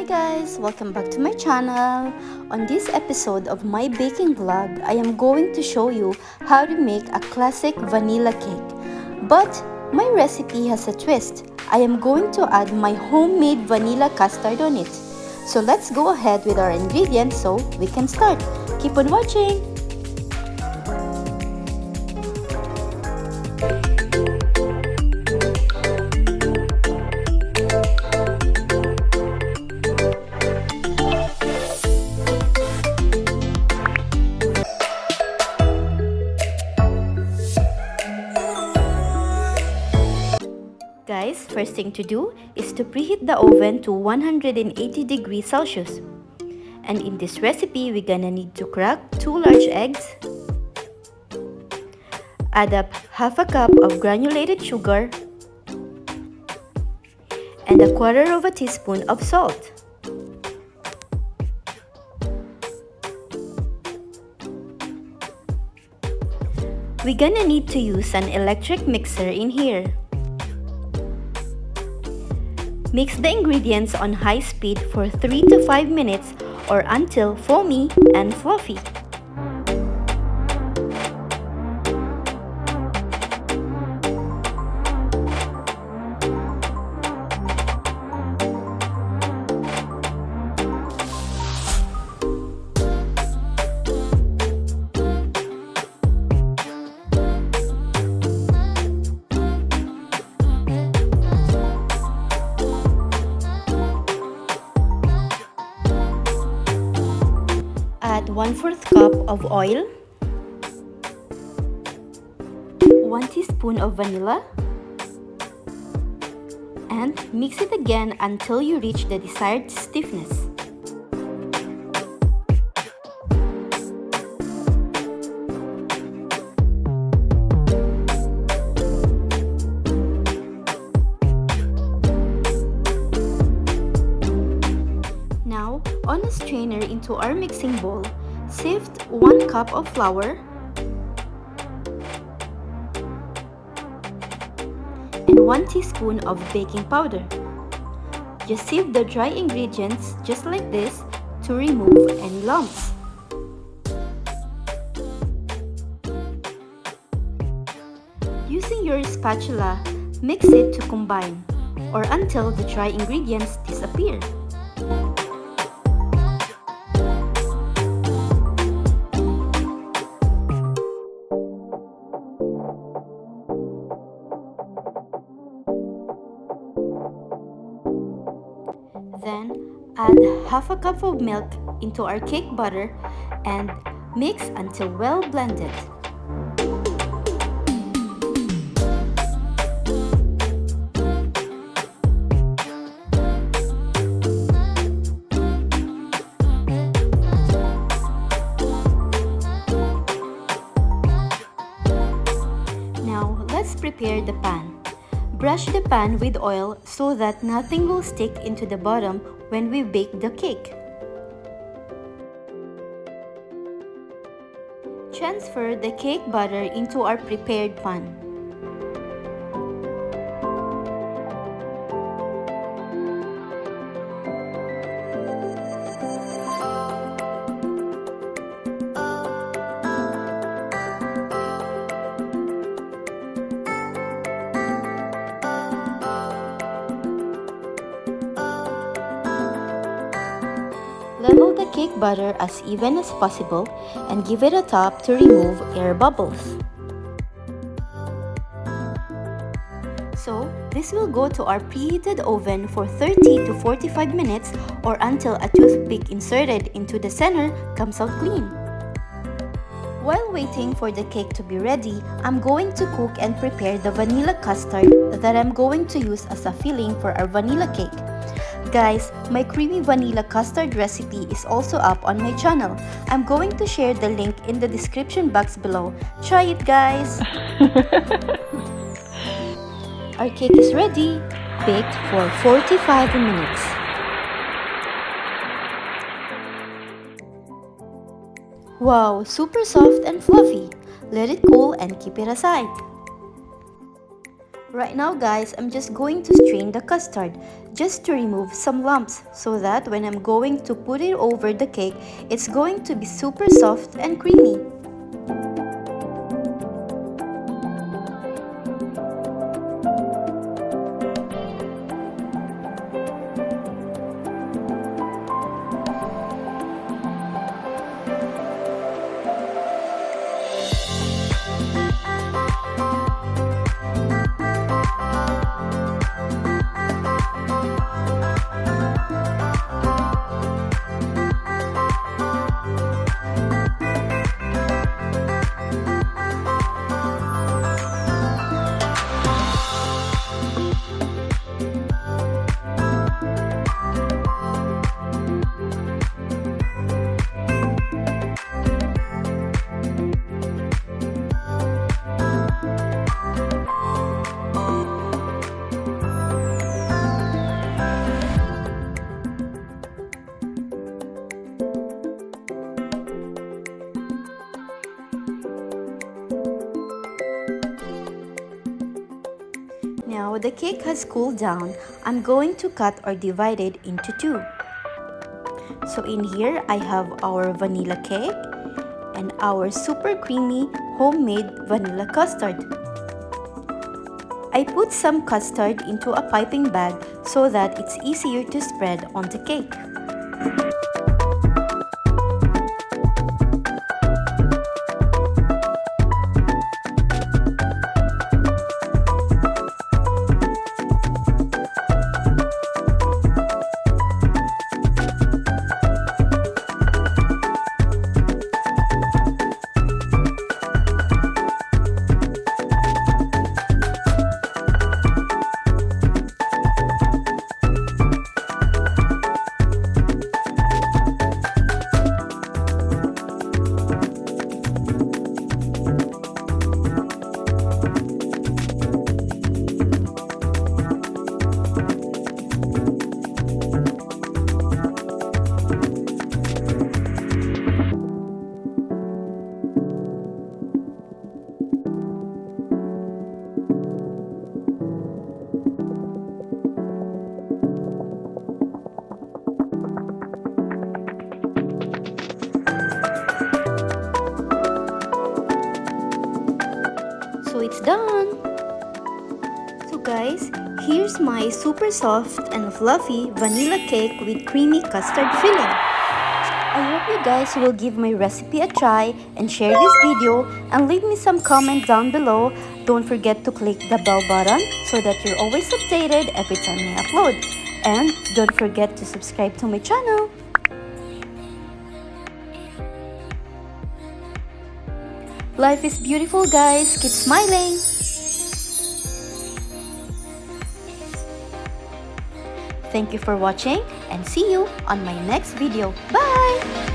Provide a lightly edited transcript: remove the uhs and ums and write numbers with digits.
Hi guys! Welcome back to my channel. On this episode of my baking vlog, I am going to show you how to make a classic vanilla cake. But my recipe has a twist. I am going to add my homemade vanilla custard on it. So let's go ahead with our ingredients so we can start. Keep on watching! Guys, first thing to do is to preheat the oven to 180 degrees Celsius. And in this recipe, we're gonna need to crack 2 large eggs, add up half a cup of granulated sugar, and a quarter of a teaspoon of salt. We're gonna need to use an electric mixer in here. Mix the ingredients on high speed for 3 to 5 minutes or until foamy and fluffy. Add 1/4 cup of oil, 1 teaspoon of vanilla, and mix it again until you reach the desired stiffness. Now, on a strainer into our mixing bowl, sift 1 cup of flour and 1 teaspoon of baking powder. Just sieve the dry ingredients just like this to remove any lumps. Using your spatula, mix it to combine or until the dry ingredients disappear. Then, add half a cup of milk into our cake batter and mix until well blended. Now, let's prepare the pan. Brush the pan with oil so that nothing will stick into the bottom when we bake the cake. Transfer the cake batter into our prepared pan. Level the cake batter as even as possible and give it a top to remove air bubbles. So, this will go to our preheated oven for 30 to 45 minutes or until a toothpick inserted into the center comes out clean. While waiting for the cake to be ready, I'm going to cook and prepare the vanilla custard that I'm going to use as a filling for our vanilla cake. Guys, my creamy vanilla custard recipe is also up on my channel. I'm going to share the link in the description box below. Try it, guys! Our cake is ready, baked for 45 minutes. Wow, super soft and fluffy. Let it cool and keep it aside. Right now guys, I'm just going to strain the custard just to remove some lumps so that when I'm going to put it over the cake, it's going to be super soft and creamy. Now the cake has cooled down, I'm going to cut or divide it into two. So in here, I have our vanilla cake and our super creamy homemade vanilla custard. I put some custard into a piping bag so that it's easier to spread on the cake. So it's done! So guys, here's my super soft and fluffy vanilla cake with creamy custard filling. I hope you guys will give my recipe a try and share this video and leave me some comment down below. Don't forget to click the bell button so that you're always updated every time I upload. And don't forget to subscribe to my channel. Life is beautiful guys, keep smiling! Thank you for watching and see you on my next video. Bye!